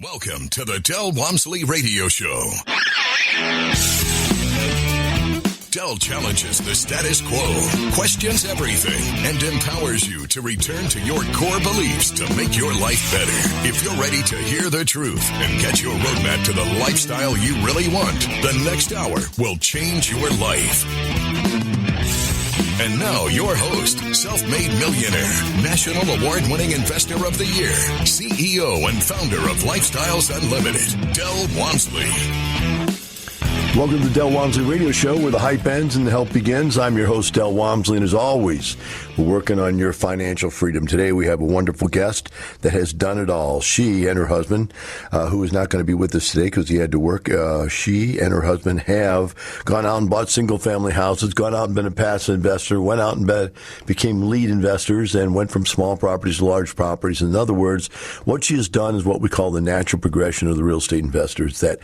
Welcome to the Del Walmsley Radio Show. Del challenges the status quo, questions everything, and empowers you to return to your core beliefs to make your life better. If you're ready to hear the truth and get your roadmap to the lifestyle you really want, the next hour will change your life. And now, your host, self-made millionaire, national award-winning investor of the year, CEO and founder of Lifestyles Unlimited, Del Walmsley. Welcome to the Del Walmsley Radio Show, where the hype ends and the help begins. I'm your host, Del Walmsley, and as always, we're working on your financial freedom. Today, we have a wonderful guest that has done it all. She and her husband, who is not going to be with us today because he had to work, she and her husband have gone out and bought single-family houses, gone out and been a passive investor, went out and became lead investors, and went from small properties to large properties. In other words, what she has done is what we call the natural progression of the real estate investors, that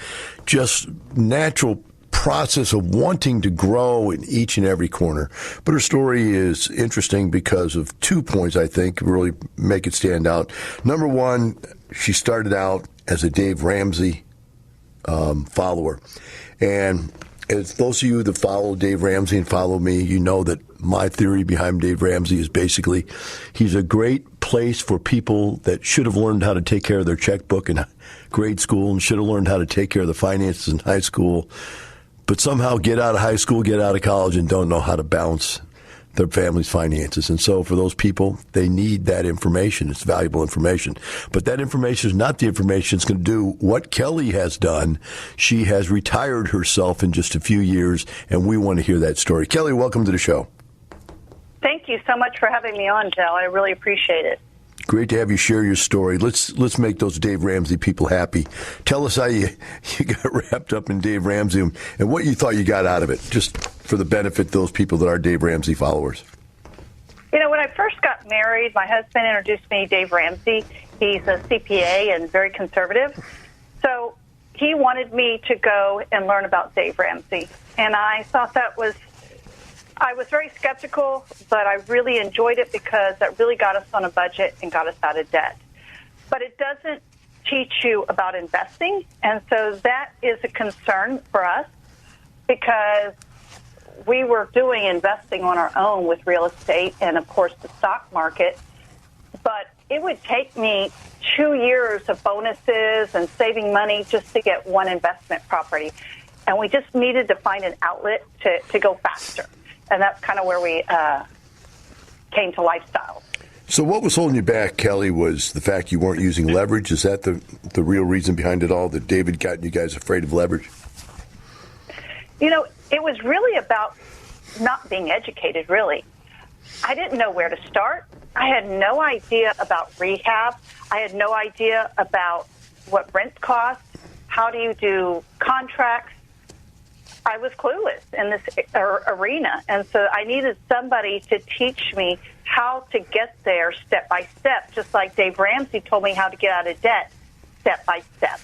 just natural process of wanting to grow in each and every corner. But her story is interesting because of 2 points, I think, really make it stand out. Number one, she started out as a Dave Ramsey follower. And as those of you that follow Dave Ramsey and follow me, you know that my theory behind Dave Ramsey is basically he's a great place for people that should have learned how to take care of their checkbook in grade school and should have learned how to take care of the finances in high school, but somehow get out of high school, get out of college, and don't know how to balance their family's finances. And so for those people, they need that information. It's valuable information. But that information is not the information that's going to do what Kelley has done. She has retired herself in just a few years, and we want to hear that story. Kelley, welcome to the show. Thank you so much for having me on, Del. I really appreciate it. Great to have you share your story. Let's make those Dave Ramsey people happy. Tell us how you got wrapped up in Dave Ramsey and what you thought you got out of it, just for the benefit of those people that are Dave Ramsey followers. You know, when I first got married, my husband introduced me to Dave Ramsey. He's a CPA and very conservative. So he wanted me to go and learn about Dave Ramsey. And I thought I was very skeptical, but I really enjoyed it because that really got us on a budget and got us out of debt. But it doesn't teach you about investing, and so that is a concern for us because we were doing investing on our own with real estate and, of course, the stock market. But it would take me 2 years of bonuses and saving money just to get one investment property. And we just needed to find an outlet to go faster. And that's kind of where we came to Lifestyle. So what was holding you back, Kelley, was the fact you weren't using leverage? Is that the real reason behind it all, that David got you guys afraid of leverage? You know, it was really about not being educated, really. I didn't know where to start. I had no idea about rehab. I had no idea about what rent cost. How do you do contracts? I was clueless in this arena, and so I needed somebody to teach me how to get there step by step, just like Dave Ramsey told me how to get out of debt step by step.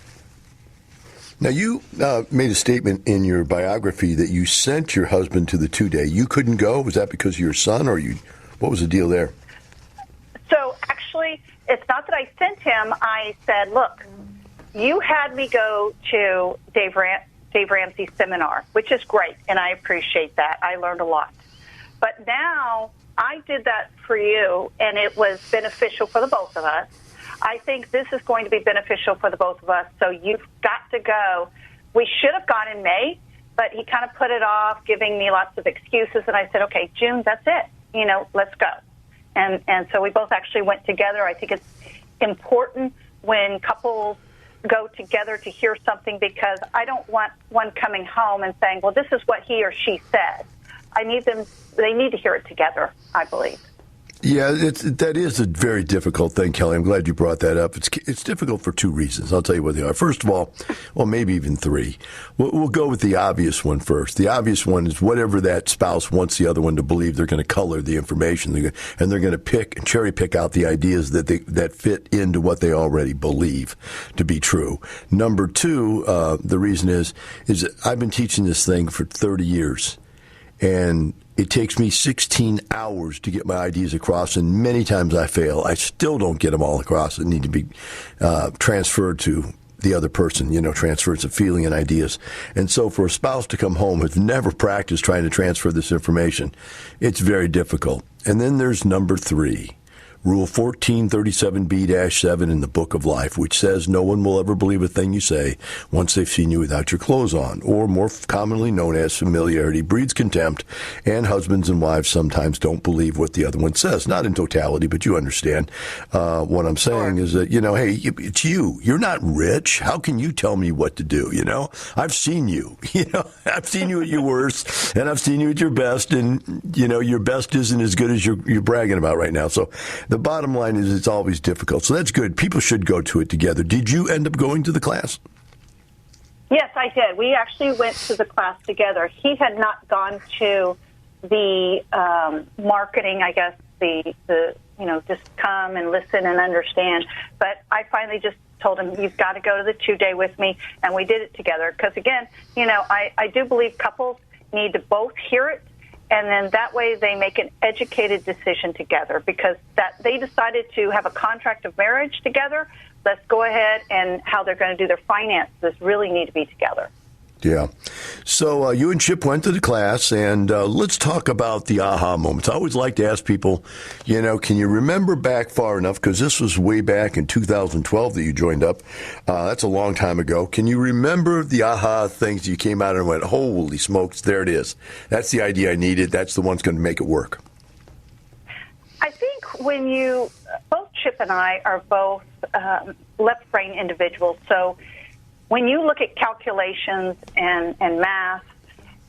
Now, you made a statement in your biography that you sent your husband to the 2-day. You couldn't go? Was that because of your son, or what was the deal there? So, actually, it's not that I sent him. I said, look, you had me go to Dave Ramsey's seminar, which is great, and I appreciate that. I learned a lot. But now I did that for you, and it was beneficial for the both of us. I think this is going to be beneficial for the both of us, so you've got to go. We should have gone in May, but he kind of put it off, giving me lots of excuses, and I said, okay, June, that's it. You know, let's go. And so we both actually went together. I think it's important when couples go together to hear something, because I don't want one coming home and saying, well, this is what he or she said. They need to hear it together, I believe. Yeah, that is a very difficult thing, Kelley. I'm glad you brought that up. It's difficult for 2 reasons. I'll tell you what they are. First of all, well, maybe even 3. We'll go with the obvious one first. The obvious one is whatever that spouse wants the other one to believe, they're going to color the information, and they're going to cherry pick out the ideas that fit into what they already believe to be true. Number 2, the reason is I've been teaching this thing for 30 years, and it takes me 16 hours to get my ideas across, and many times I fail. I still don't get them all across that need to be transferred to the other person, transfers of feeling and ideas. And so for a spouse to come home who's never practiced trying to transfer this information, it's very difficult. And then there's number 3. Rule 1437B-7 in the Book of Life, which says no one will ever believe a thing you say once they've seen you without your clothes on, or more commonly known as familiarity breeds contempt, and husbands and wives sometimes don't believe what the other one says. Not in totality, but you understand. What I'm saying is that, hey, it's you. You're not rich. How can you tell me what to do? I've seen you. I've seen you at your worst, and I've seen you at your best, and, your best isn't as good as you're bragging about right now. So the bottom line is it's always difficult. So that's good. People should go to it together. Did you end up going to the class? Yes, I did. We actually went to the class together. He had not gone to the marketing, I guess, the just come and listen and understand. But I finally just told him, you've got to go to the 2-day with me, and we did it together. Because, again, I do believe couples need to both hear it, and then that way they make an educated decision together, because that they decided to have a contract of marriage together. Let's go ahead, and how they're going to do their finances really need to be together. Yeah. So you and Chip went to the class, and let's talk about the aha moments. I always like to ask people, can you remember back far enough? Because this was way back in 2012 that you joined up. That's a long time ago. Can you remember the aha things you came out and went, holy smokes, there it is. That's the idea I needed. That's the one that's going to make it work. I think when both Chip and I are both left brain individuals, so when you look at calculations and math,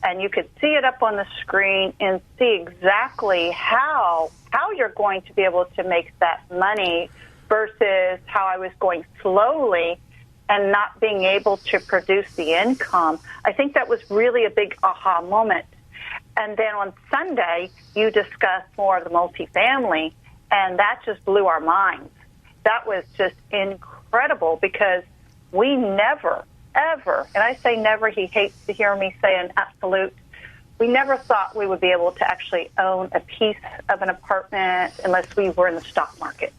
and you could see it up on the screen and see exactly how you're going to be able to make that money versus how I was going slowly and not being able to produce the income, I think that was really a big aha moment. And then on Sunday, you discussed more of the multifamily, and that just blew our minds. That was just incredible, because we never, ever, and I say never, he hates to hear me say an absolute, we never thought we would be able to actually own a piece of an apartment unless we were in the stock market.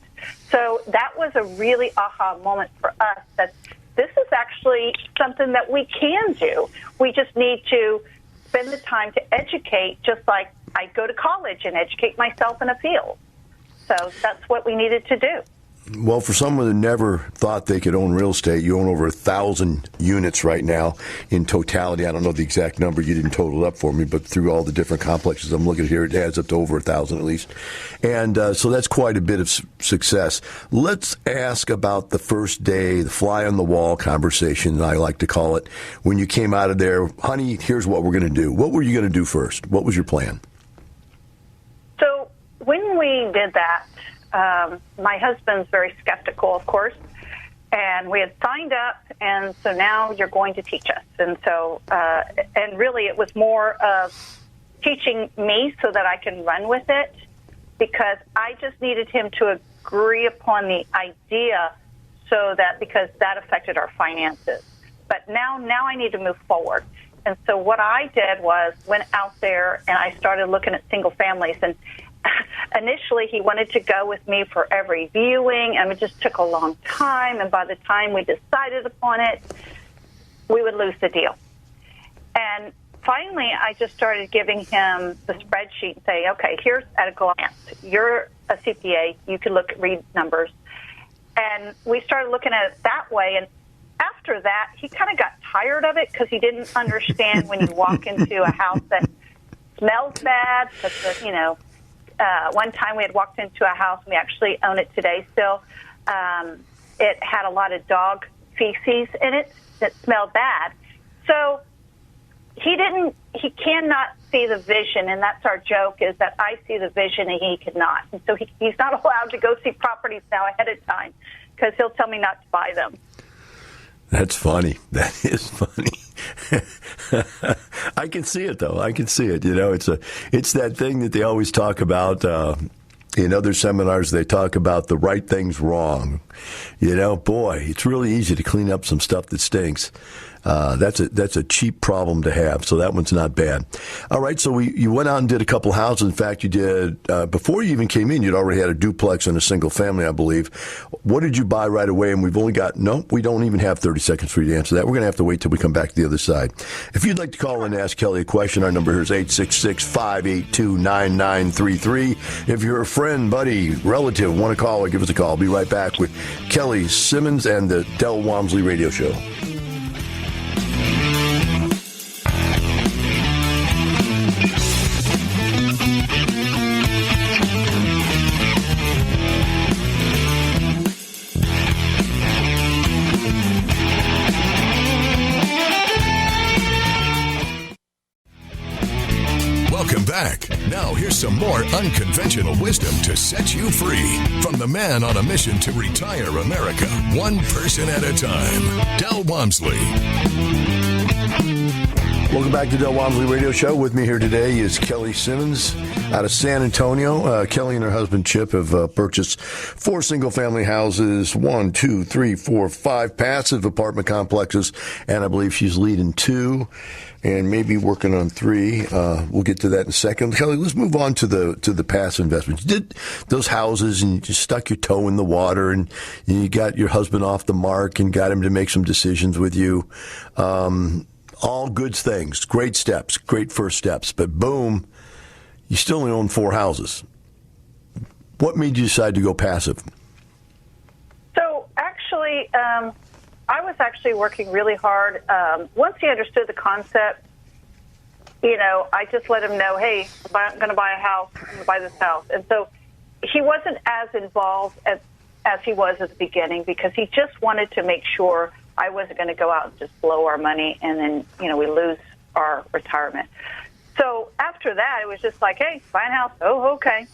So that was a really aha moment for us, that this is actually something that we can do. We just need to spend the time to educate, just like I go to college and educate myself in a field. So that's what we needed to do. Well, for someone who never thought they could own real estate, you own over 1,000 units right now in totality. I don't know the exact number. You didn't total it up for me, but through all the different complexes I'm looking at here, it adds up to over 1,000 at least. And so that's quite a bit of success. Let's ask about the first day, the fly-on-the-wall conversation, I like to call it. When you came out of there, honey, here's what we're going to do. What were you going to do first? What was your plan? So when we did that, my husband's very skeptical, of course, and we had signed up, and so now you're going to teach us. And so, and really it was more of teaching me so that I can run with it, because I just needed him to agree upon the idea, so that, because that affected our finances. But now I need to move forward. And so what I did was went out there and I started looking at single families, and initially, he wanted to go with me for every viewing, and it just took a long time. And by the time we decided upon it, we would lose the deal. And finally, I just started giving him the spreadsheet and say, okay, here's at a glance. You're a CPA. You can read numbers. And we started looking at it that way. And after that, he kind of got tired of it, because he didn't understand when you walk into a house that smells bad, because, one time we had walked into a house, and we actually own it today still. It had a lot of dog feces in it that smelled bad. So he cannot see the vision, and that's our joke, is that I see the vision and he cannot. And so he's not allowed to go see properties now ahead of time, because he'll tell me not to buy them. That's funny. That is funny. I can see it, though. I can see it. It's that thing that they always talk about. In other seminars, they talk about the right things wrong. Boy, it's really easy to clean up some stuff that stinks. That's a cheap problem to have, so that one's not bad. All right, so you went out and did a couple houses. In fact, you did, before you even came in, you'd already had a duplex and a single family, I believe. What did you buy right away? And we don't even have 30 seconds for you to answer that. We're going to have to wait till we come back to the other side. If you'd like to call in and ask Kelley a question, our number here is 866-582-9933. If you're a friend, buddy, relative, want to call or give us a call, I'll be right back with Kelley Simmons and the Del Walmsley Radio Show. Back. Now here's some more unconventional wisdom to set you free from the man on a mission to retire America, one person at a time, Del Walmsley. Welcome back to Del Walmsley Radio Show. With me here today is Kelley Simmons out of San Antonio. Kelley and her husband Chip have purchased 4 single-family houses, 5 passive apartment complexes, and I believe she's leading 2. And maybe working on 3. We'll get to that in a second. Kelley, let's move on to the passive investments. You did those houses and you just stuck your toe in the water and you got your husband off the mark and got him to make some decisions with you. All good things, great steps, great first steps. But boom, you still only own 4 houses. What made you decide to go passive? So actually, I was actually working really hard. Once he understood the concept, I just let him know, hey, I'm going to buy a house. I'm going to buy this house. And so he wasn't as involved as he was at the beginning because he just wanted to make sure I wasn't going to go out and just blow our money and then, we lose our retirement. So after that, it was just like, hey, buy a house. Oh, okay.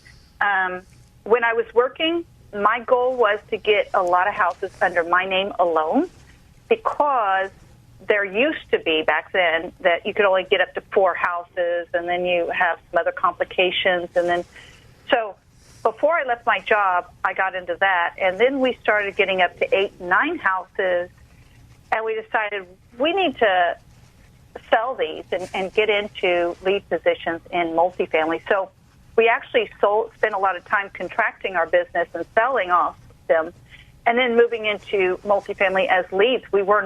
When I was working, my goal was to get a lot of houses under my name alone, because there used to be back then that you could only get up to 4 houses, and then you have some other complications. And then, so before I left my job, I got into that. And then we started getting up to 8, 9 houses, and we decided we need to sell these and get into lead positions in multifamily. So we actually spent a lot of time contracting our business and selling off them, and then moving into multifamily as leads. We were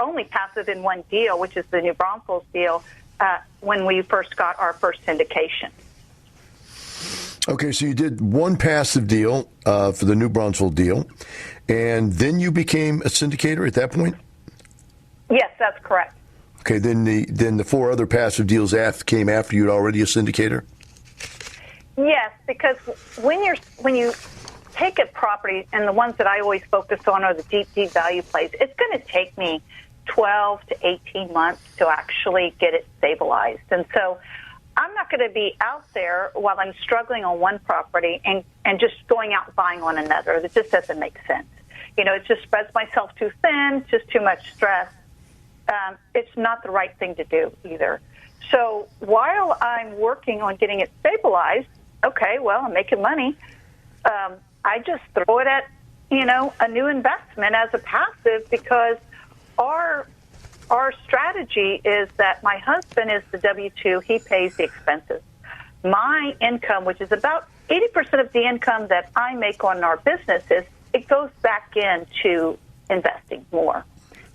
only passive in one deal, which is the New Braunfels deal, when we first got our first syndication. Okay, so you did one passive deal for the New Braunfels deal, and then you became a syndicator at that point? Yes, that's correct. Okay, then the 4 other passive deals came after you'd already a syndicator? Yes, because when you take a property, and the ones that I always focus on are the deep value plays, it's going to take me 12 to 18 months to actually get it stabilized. And so I'm not going to be out there while I'm struggling on one property and just going out and buying on another. It just doesn't make sense. It just spreads myself too thin, just too much stress. It's not the right thing to do either. So while I'm working on getting it stabilized, okay, well, I'm making money. I just throw it at, a new investment as a passive, because our strategy is that my husband is the W-2. He pays the expenses. My income, which is about 80% of the income that I make on our businesses, it goes back into investing more.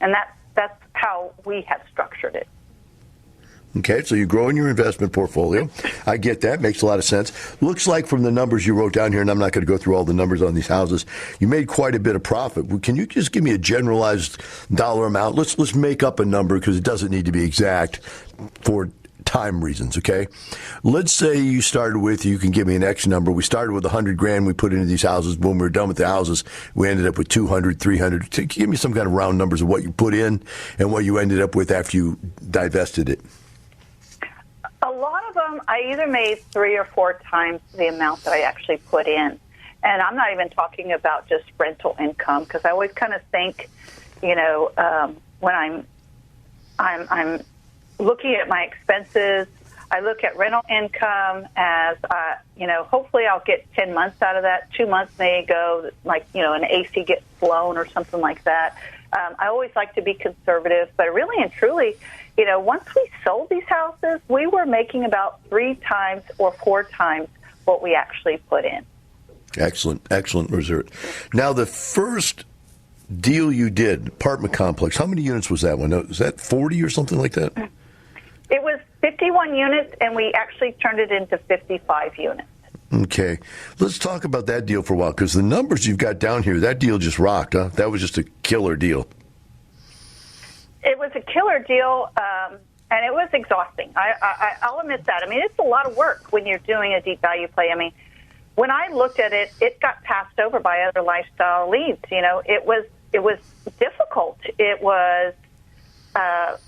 And that's how we have structured it. Okay, so you're growing your investment portfolio. I get that. Makes a lot of sense. Looks like from the numbers you wrote down here, and I'm not going to go through all the numbers on these houses, you made quite a bit of profit. Can you just give me a generalized dollar amount? Let's make up a number, because it doesn't need to be exact for time reasons, okay? Let's say you can give me an X number. We started with $100,000 we put into these houses. When we were done with the houses, we ended up with $200,000, $300,000. Give me some kind of round numbers of what you put in and what you ended up with after you divested it. A lot of them, I either made 3 or 4 times the amount that I actually put in. And I'm not even talking about just rental income, because I always kind of think, when I'm looking at my expenses, I look at rental income as, hopefully I'll get 10 months out of that. 2 months may go, an AC gets blown or something like that. I always like to be conservative, but really and truly, once we sold these houses, we were making about 3 times or 4 times what we actually put in. Excellent result. Now, the first deal you did, apartment complex, how many units was that one? Was that 40 or something like that? It was 51 units, and we actually turned it into 55 units. Okay. Let's talk about that deal for a while, because the numbers you've got down here, that deal just rocked, huh? That was just a killer deal. It was a killer deal, and it was exhausting. I'll admit that. I mean, it's a lot of work when you're doing a deep value play. I mean, when I looked at it, it got passed over by other lifestyle leads. It was difficult. It was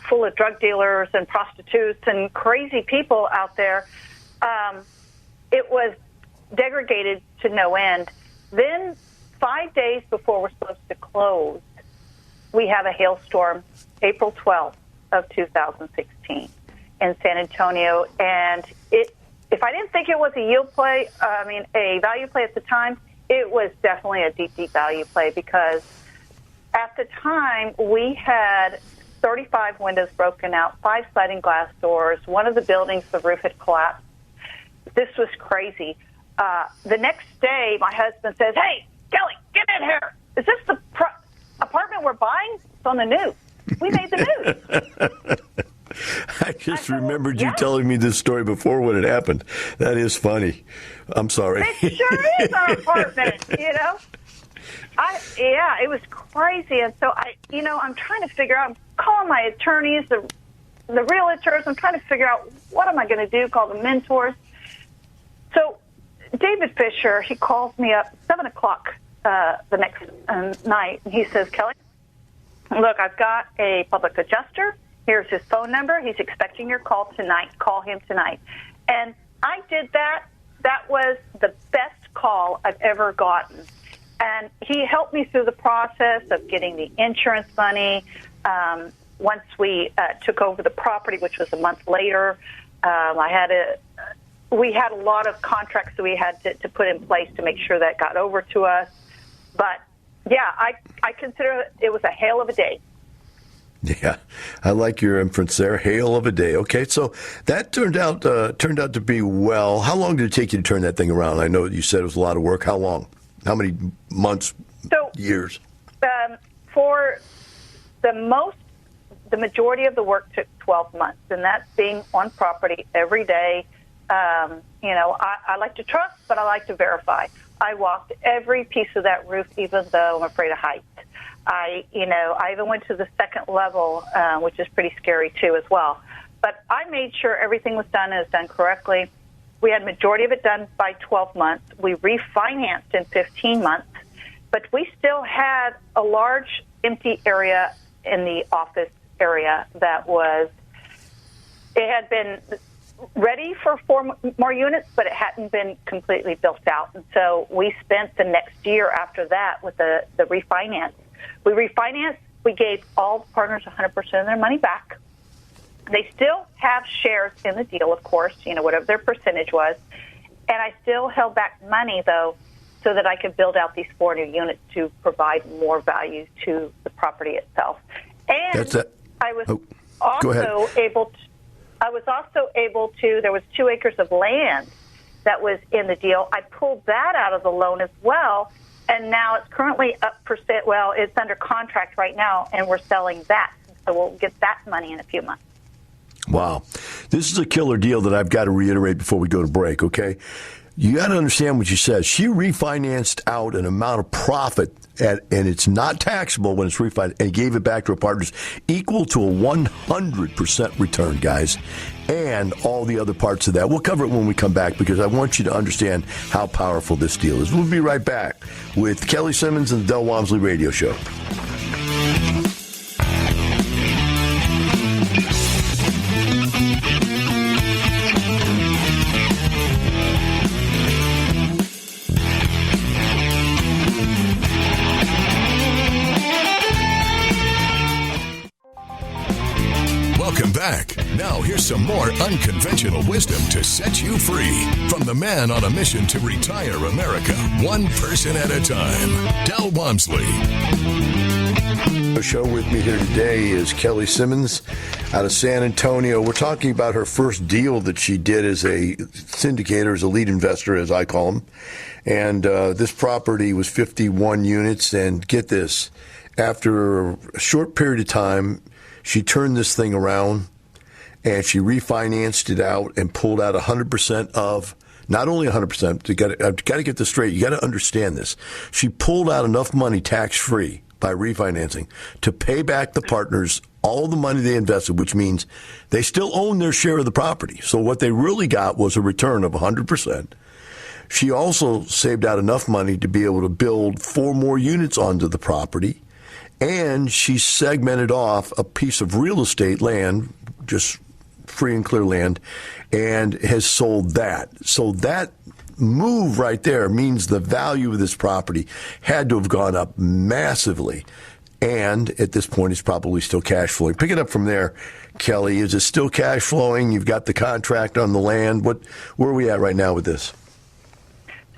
full of drug dealers and prostitutes and crazy people out there. It was degraded to no end. Then 5 days before we're supposed to close, we have a hailstorm, April 12th of 2016 in San Antonio. And if I didn't think it was a yield play, a value play at the time, it was definitely a deep, deep value play, because at the time we had 35 windows broken out, 5 sliding glass doors. One of the buildings, the roof had collapsed. This was crazy. The next day, my husband says, "Hey, Kelley, get in here. Is this the apartment we're buying? It's on the news. We made the news." I just remembered you telling me this story before when it happened. That is funny. I'm sorry. It sure is our apartment, It was crazy. And so I'm trying to figure out, I'm calling my attorneys, the realtors. I'm trying to figure out, what am I going to do? Call the mentors. So David Fisher, he calls me up 7 o'clock the next night, and he says, "Kelley, look, I've got a public adjuster. Here's his phone number. He's expecting your call tonight. Call him tonight." And I did that. That was the best call I've ever gotten. And he helped me through the process of getting the insurance money. Once we took over the property, which was a month later, we had a lot of contracts that we had to put in place to make sure that got over to us. But, yeah, I consider it was a hail of a day. Yeah, I like your inference there. Hail of a day. Okay, so that turned out to be well. How long did it take you to turn that thing around? I know you said it was a lot of work. How long? How many months? Years? For the majority of the work took 12 months, and that's being on property every day. I like to trust, but I like to verify. I walked every piece of that roof, even though I'm afraid of heights. I even went to the second level, which is pretty scary too as well. But I made sure everything was done and was done correctly. We had majority of it done by 12 months. We refinanced in 15 months, but we still had a large empty area in the office area it had been ready for 4 more units, but it hadn't been completely built out. And so we spent the next year after that with the refinance. We refinanced. We gave all the partners 100% of their money back. They still have shares in the deal, of course, whatever their percentage was. And I still held back money, though, so that I could build out these 4 new units to provide more value to the property itself. And I was also able to, there was 2 acres of land that was in the deal. I pulled that out of the loan as well. And now it's currently up for sale. Well, it's under contract right now, and we're selling that. So we'll get that money in a few months. Wow. This is a killer deal that I've got to reiterate before we go to break, okay? You got to understand what she says. She refinanced out an amount of profit, and it's not taxable when it's refinanced, and gave it back to her partners equal to a 100% return, guys, and all the other parts of that. We'll cover it when we come back, because I want you to understand how powerful this deal is. We'll be right back with Kelley Simmons and the Del Walmsley Radio Show. Welcome back. Now here's some more unconventional wisdom to set you free from the man on a mission to retire America, one person at a time, Del Walmsley. The show with me here today is Kelley Simmons out of San Antonio. We're talking about her first deal that she did as a syndicator, as a lead investor, as I call them. And this property was 51 units. And get this, after a short period of time, she turned this thing around and she refinanced it out and pulled out 100% of, not only 100%, I've got to get this straight. You got to understand this. She pulled out enough money tax-free by refinancing to pay back the partners all the money they invested, which means they still own their share of the property. So what they really got was a return of 100%. She also saved out enough money to be able to build 4 more units onto the property. And she segmented off a piece of real estate land, just free and clear land, and has sold that. So that move right there means the value of this property had to have gone up massively. And at this point, it's probably still cash flowing. Pick it up from there, Kelley. Is it still cash flowing? You've got the contract on the land. Where are we at right now with this?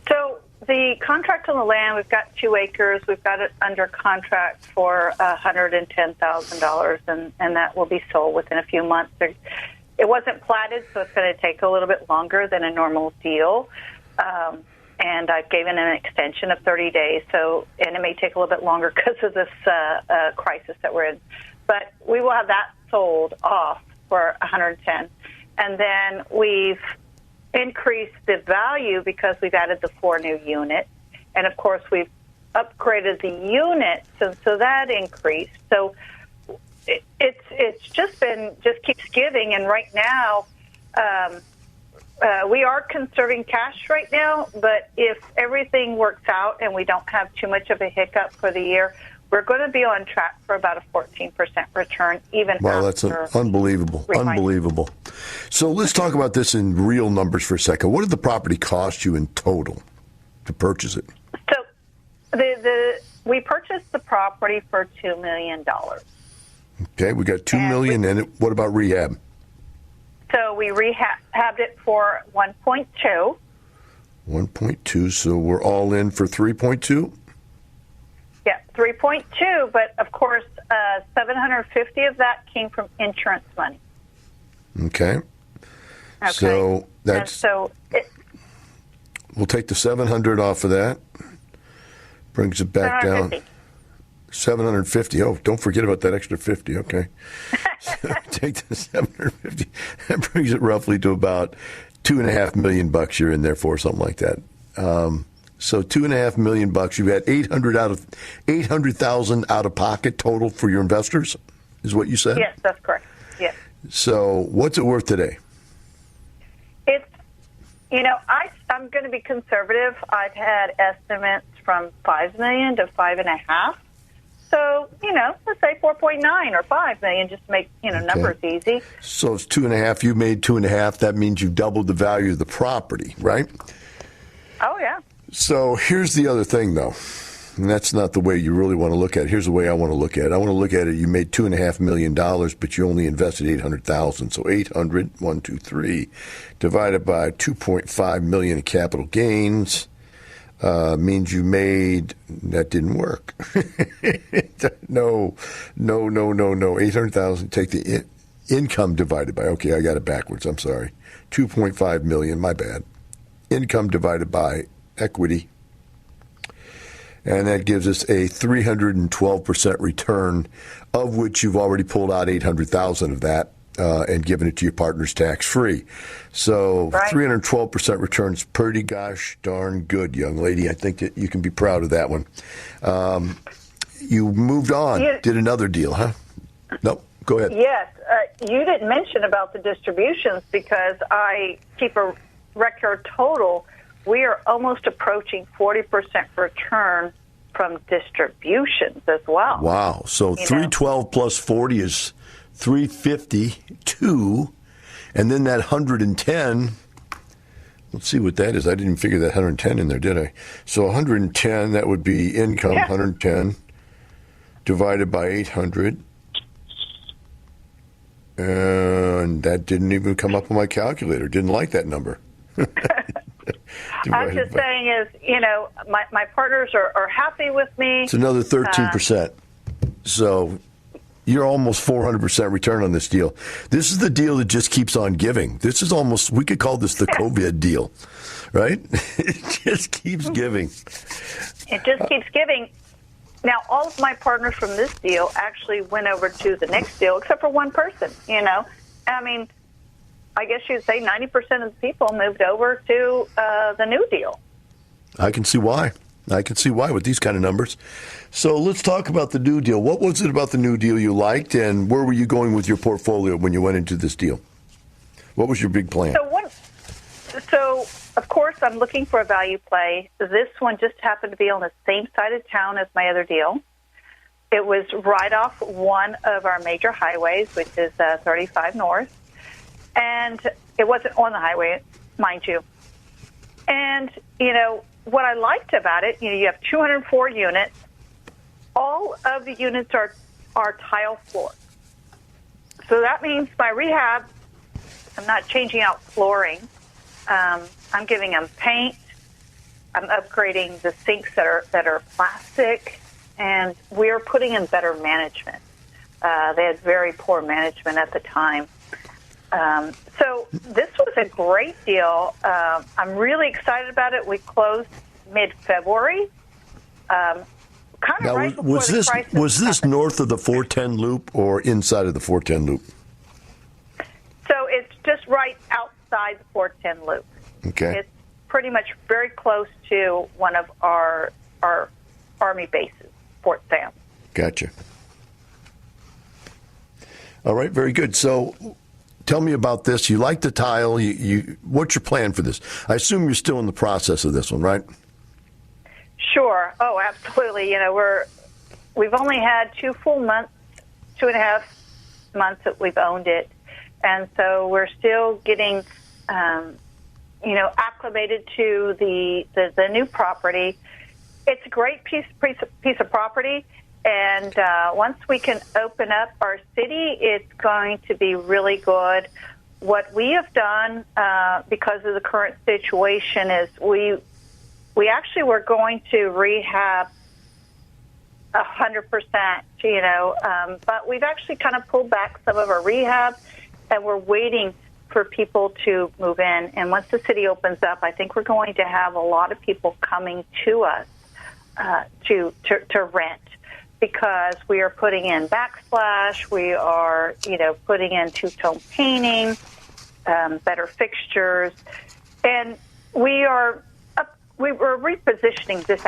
So the contract on the land, we've got 2 acres. We've got it under contract for $110,000, and that will be sold within a few months. It wasn't platted, so it's going to take a little bit longer than a normal deal. And I've given an extension of 30 days, and it may take a little bit longer because of this crisis that we're in. But we will have that sold off for $110,000, and then we've increased the value because we've added the 4 new units, and of course we've upgraded the units, and so that increased. So it's just keeps giving, and right now. We are conserving cash right now, but if everything works out and we don't have too much of a hiccup for the year, we're going to be on track for about a 14% return, even wow, that's unbelievable. Unbelievable. So let's talk about this in real numbers for a second. What did the property cost you in total to purchase it? So we purchased the property for $2 million. Okay, we got $2 million in it. What about rehab? So we rehabbed it for 1.2. 1.2, so we're all in for 3.2? Yeah, 3.2, but of course, 750 of that came from insurance money. Okay. So that's we'll take the 700 off of that. Brings it back down. 750. Oh, don't forget about that extra 50. Okay. So take the 750. That brings it roughly to about $2.5 million you're in there for, something like that. So $2.5 million. You've got $800,000 out of pocket total for your investors, is what you said? Yes, that's correct. Yes. So what's it worth today? It's, I'm going to be conservative. I've had estimates from $5 million to $5.5 million. So, let's say 4.9 or 5 million, just to make, numbers easy. So it's 2.5. You made 2.5. That means you doubled the value of the property, right? Oh, yeah. So here's the other thing, though. And that's not the way you really want to look at it. Here's the way I want to look at it. I want to look at it. You made $2.5 million, but you only invested $800,000. So 800, 1, 2, 3, divided by 2.5 million in capital gains. Means you made, that didn't work. No. 800,000, take the income divided by, okay, I got it backwards, I'm sorry. 2.5 million, my bad. Income divided by equity. And that gives us a 312% return, of which you've already pulled out 800,000 of that. And given it to your partners tax-free. So right. 312% return is pretty gosh darn good, young lady. I think that you can be proud of that one. You moved on, did another deal, huh? Nope, go ahead. Yes. You didn't mention about the distributions because I keep a record total. We are almost approaching 40% return from distributions as well. Wow. So 312 plus 40 is 352, and then that 110, let's see what that is. I didn't figure that 110 in there, did I? So 110, that would be income, 110, divided by 800. And that didn't even come up on my calculator. Didn't like that number. I'm just saying is, my partners are happy with me. It's another 13%. So you're almost 400% return on this deal. This is the deal that just keeps on giving. This is almost, we could call this the COVID deal, right? It just keeps giving. It just keeps giving. Now, all of my partners from this deal actually went over to the next deal, except for one person, I mean, I guess you'd say 90% of the people moved over to the new deal. I can see why. With these kind of numbers. So let's talk about the new deal. What was it about the new deal you liked, and where were you going with your portfolio when you went into this deal? What was your big plan? So of course, I'm looking for a value play. This one just happened to be on the same side of town as my other deal. It was right off one of our major highways, which is 35 North. And it wasn't on the highway, mind you. And, what I liked about it, you have 204 units. All of the units are tile floor. So that means my rehab, I'm not changing out flooring. I'm giving them paint. I'm upgrading the sinks that are plastic. And we're putting in better management. They had very poor management at the time. So this was a great deal. I'm really excited about it. We closed mid-February. Kind of now, right before was this crisis was this happened. north of the 410 loop or inside of the 410 loop? So it's just right outside the 410 loop. Okay. It's pretty much very close to one of our Army bases, Fort Sam. Gotcha. All right, very good. So tell me about this. You like the tile. What's your plan for this? I assume you're still in the process of this one, right? Sure. Oh, absolutely. We've only had 2 full months, 2.5 months that we've owned it, and so we're still getting, acclimated to the new property. It's a great piece of property, and once we can open up our city, it's going to be really good. What we have done because of the current situation is we actually were going to rehab 100%, but we've actually kind of pulled back some of our rehab, and we're waiting for people to move in. And once the city opens up, I think we're going to have a lot of people coming to us to rent, because we are putting in backsplash, we are putting in two-tone painting, better fixtures, and we're repositioning this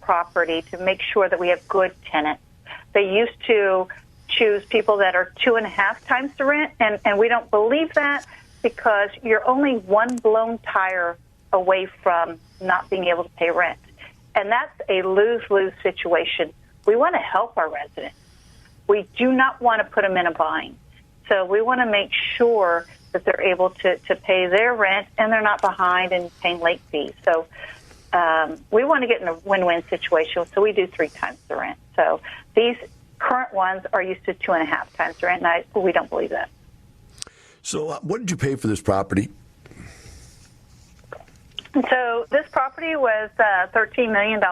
property to make sure that we have good tenants. They used to choose people that are 2.5 times the rent, and we don't believe that, because you're only one blown tire away from not being able to pay rent. And that's a lose-lose situation. We want to help our residents. We do not want to put them in a bind. So we want to make sure that they're able to pay their rent and they're not behind and paying late fees. So we want to get in a win-win situation, so we do 3 times the rent. So these current ones are used to 2.5 times the rent, and we don't believe that. So what did you pay for this property? So this property was $13 million.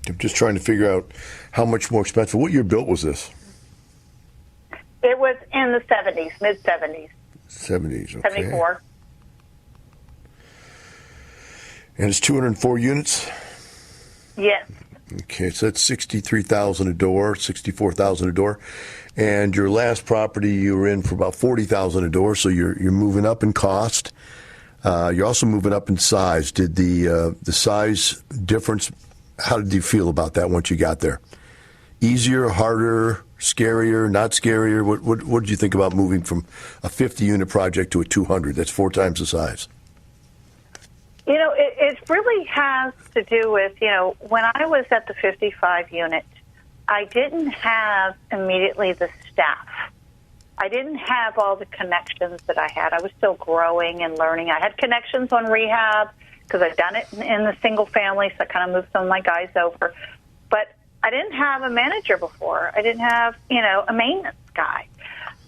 I'm just trying to figure out how much more expensive. What year built was this? It was in the 70s, mid-70s. 70s, okay. 74. And it's 204 units? Yes. Okay, so that's $63,000 a door, $64,000 a door. And your last property you were in for about $40,000 a door, so you're moving up in cost. You're also moving up in size. Did the size difference, how did you feel about that once you got there? Easier, harder, scarier, not scarier? What did you think about moving from a 50-unit project to a 200? That's 4 times the size. It really has to do with, when I was at the 55 unit, I didn't have immediately the staff. I didn't have all the connections that I had. I was still growing and learning. I had connections on rehab because I'd done it in the single family, so I kind of moved some of my guys over. But I didn't have a manager before. I didn't have, a maintenance guy.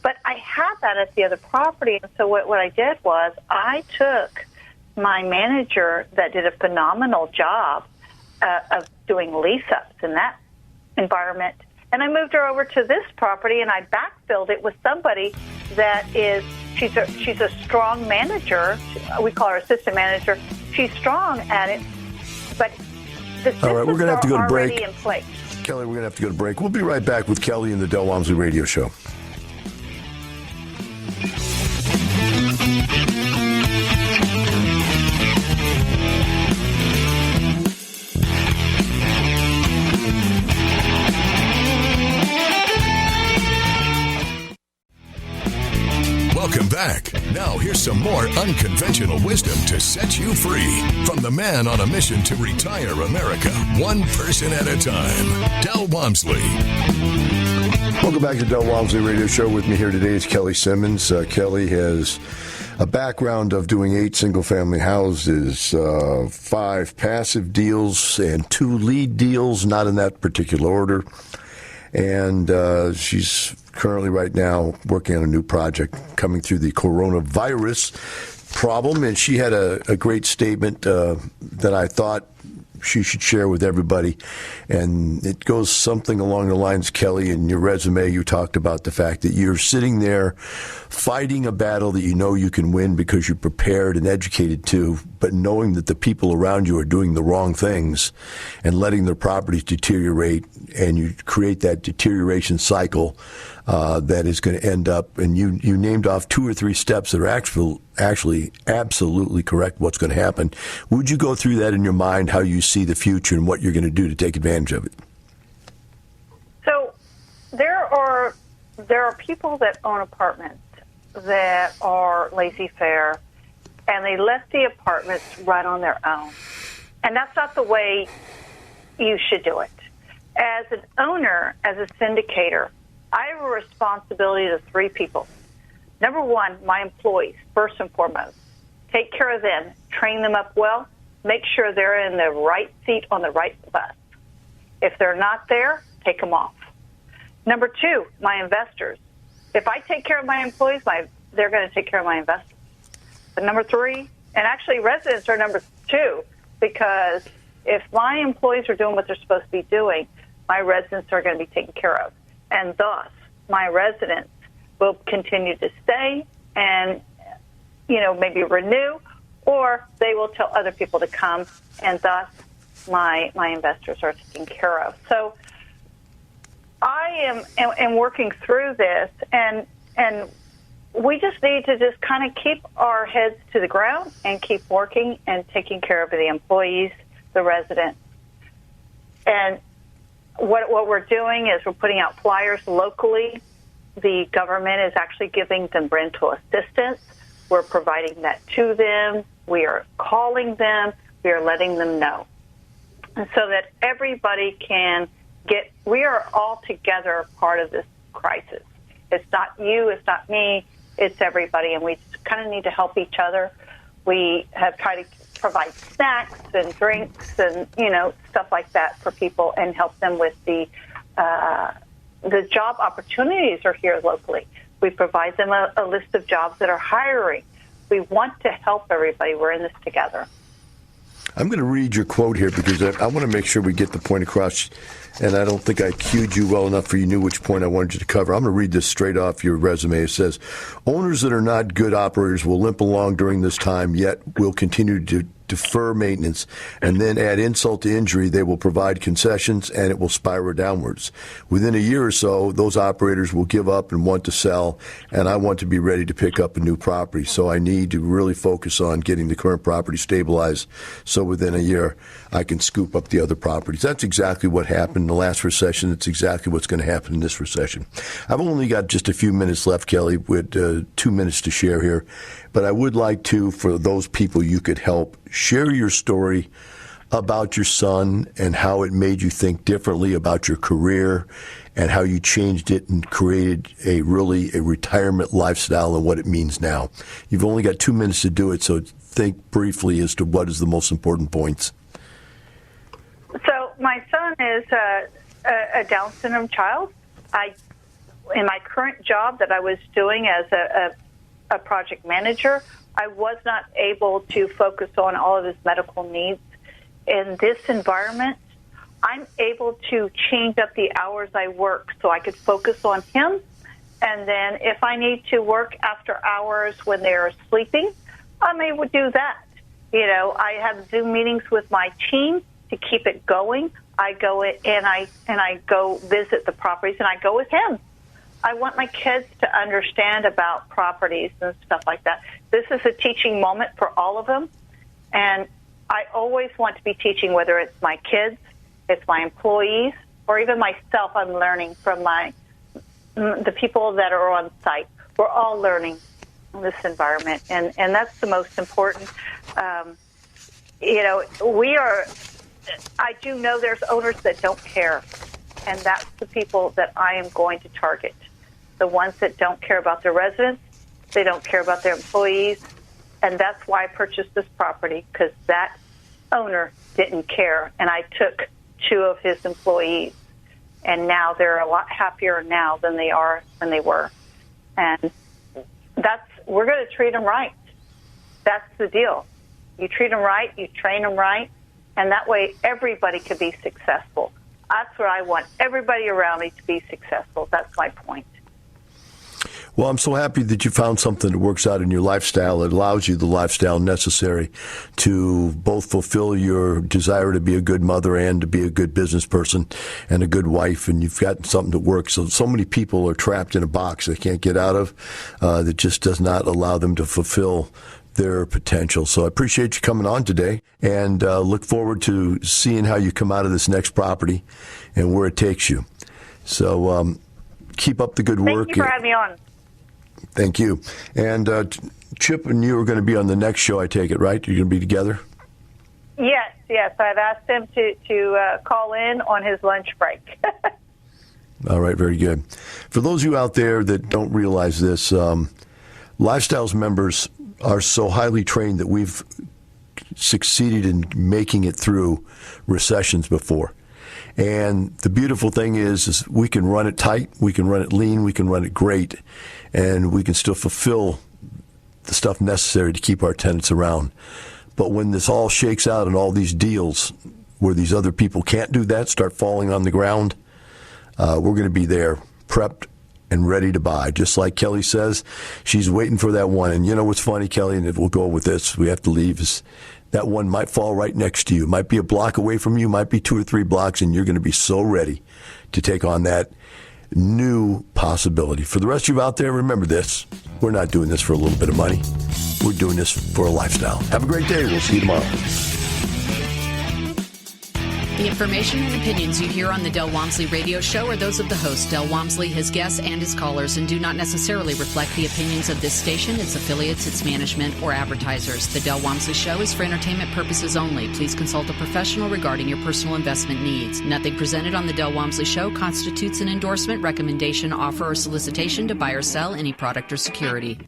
But I had that at the other property. And so what I did was I took my manager that did a phenomenal job of doing lease-ups in that environment, and I moved her over to this property, and I backfilled it with somebody that is, she's a strong manager. We call her assistant manager. She's strong at it, but the systems all right, we're going to have to go to break. In place. Kelley, we're going to have to go to break. We'll be right back with Kelley and the Del Walmsley Radio Show. Welcome back. Now here's some more unconventional wisdom to set you free from the man on a mission to retire America, one person at a time, Del Walmsley. Welcome back to Del Walmsley Radio Show. With me here today is Kelley Simmons. Kelley has a background of doing 8 single-family houses, 5 passive deals, and 2 lead deals, not in that particular order. And she's currently right now working on a new project coming through the coronavirus problem. And she had a great statement that I thought she should share with everybody. And it goes something along the lines, Kelley, in your resume, you talked about the fact that you're sitting there fighting a battle that you know you can win because you're prepared and educated to, but knowing that the people around you are doing the wrong things and letting their properties deteriorate, and you create that deterioration cycle that is going to end up, and you named off 2 or 3 steps that are actually absolutely correct what's going to happen. Would you go through that in your mind, how you see the future and what you're going to do to take advantage of it? So there are people that own apartments that are laissez-faire, and they let the apartments run on their own. And that's not the way you should do it. As an owner, as a syndicator, I have a responsibility to 3 people. Number 1, my employees, first and foremost. Take care of them. Train them up well. Make sure they're in the right seat on the right bus. If they're not there, take them off. Number 2, my investors. If I take care of my employees, they're going to take care of my investors. But number 3, and actually residents are number 2, because if my employees are doing what they're supposed to be doing, my residents are going to be taken care of. And thus, my residents will continue to stay and, maybe renew, or they will tell other people to come, and thus my investors are taken care of. So I am working through this, and we just need to just kind of keep our heads to the ground and keep working and taking care of the employees, the residents. And what we're doing is we're putting out flyers locally. The government is actually giving them rental assistance. We're providing that to them. We are calling them. We are letting them know. And so that everybody can we are all together part of this crisis. It's not you, it's not me, it's everybody, and we kind of need to help each other. We have tried to provide snacks and drinks and, stuff like that for people and help them with the job opportunities are here locally. We provide them a list of jobs that are hiring. We want to help everybody. We're in this together. I'm going to read your quote here because I want to make sure we get the point across, and I don't think I cued you well enough for you knew which point I wanted you to cover. I'm going to read this straight off your resume. It says, owners that are not good operators will limp along during this time, yet will continue to defer maintenance, and then add insult to injury, they will provide concessions, and it will spiral downwards. Within a year or so, those operators will give up and want to sell, and I want to be ready to pick up a new property. So I need to really focus on getting the current property stabilized so within a year I can scoop up the other properties. That's exactly what happened in the last recession. It's exactly what's going to happen in this recession. I've only got just a few minutes left, Kelley, with 2 minutes to share here. But I would like to, for those people you could help, share your story about your son and how it made you think differently about your career and how you changed it and created a retirement lifestyle and what it means now. You've only got 2 minutes to do it, so think briefly as to what is the most important points. So my son is a Down syndrome child. In my current job that I was doing as a project manager, I was not able to focus on all of his medical needs. In this environment, I'm able to change up the hours I work so I could focus on him. And then if I need to work after hours when they're sleeping, I'm able to do that. I have Zoom meetings with my team to keep it going. I go in and I go visit the properties, and I go with him. I want my kids to understand about properties and stuff like that. This is a teaching moment for all of them, and I always want to be teaching, whether it's my kids, it's my employees, or even myself. I'm learning from the people that are on site. We're all learning in this environment, and that's the most important. I do know there's owners that don't care, and that's the people that I am going to target. The ones that don't care about their residents, they don't care about their employees, and that's why I purchased this property, because that owner didn't care, and I took 2 of his employees, and now they're a lot happier now than they are when they were. And we're going to treat them right. That's the deal. You treat them right, you train them right, and that way everybody can be successful. That's what I want, everybody around me to be successful. That's my point. Well, I'm so happy that you found something that works out in your lifestyle. It allows you the lifestyle necessary to both fulfill your desire to be a good mother and to be a good business person and a good wife, and you've got something that works. So many people are trapped in a box they can't get out of that just does not allow them to fulfill their potential. So I appreciate you coming on today, and look forward to seeing how you come out of this next property and where it takes you. So keep up the good work. Thank you for having me on. Thank you. And Chip and you are going to be on the next show, I take it, right? You're going to be together? Yes. I've asked him to call in on his lunch break. All right, very good. For those of you out there that don't realize this, Lifestyles members are so highly trained that we've succeeded in making it through recessions before. And the beautiful thing is we can run it tight, we can run it lean, we can run it great, and we can still fulfill the stuff necessary to keep our tenants around. But when this all shakes out and all these deals where these other people can't do that start falling on the ground, we're going to be there, prepped and ready to buy. Just like Kelley says, she's waiting for that one. And you know what's funny, Kelley, and we'll go with this, we have to leave, is that one might fall right next to you. It might be a block away from you, might be 2 or 3 blocks, and you're going to be so ready to take on that new possibility. For the rest of you out there, remember this. We're not doing this for a little bit of money. We're doing this for a lifestyle. Have a great day. We'll see you tomorrow. The information and opinions you hear on the Del Walmsley radio show are those of the host, Del Walmsley, his guests, and his callers, and do not necessarily reflect the opinions of this station, its affiliates, its management, or advertisers. The Del Walmsley show is for entertainment purposes only. Please consult a professional regarding your personal investment needs. Nothing presented on the Del Walmsley show constitutes an endorsement, recommendation, offer, or solicitation to buy or sell any product or security.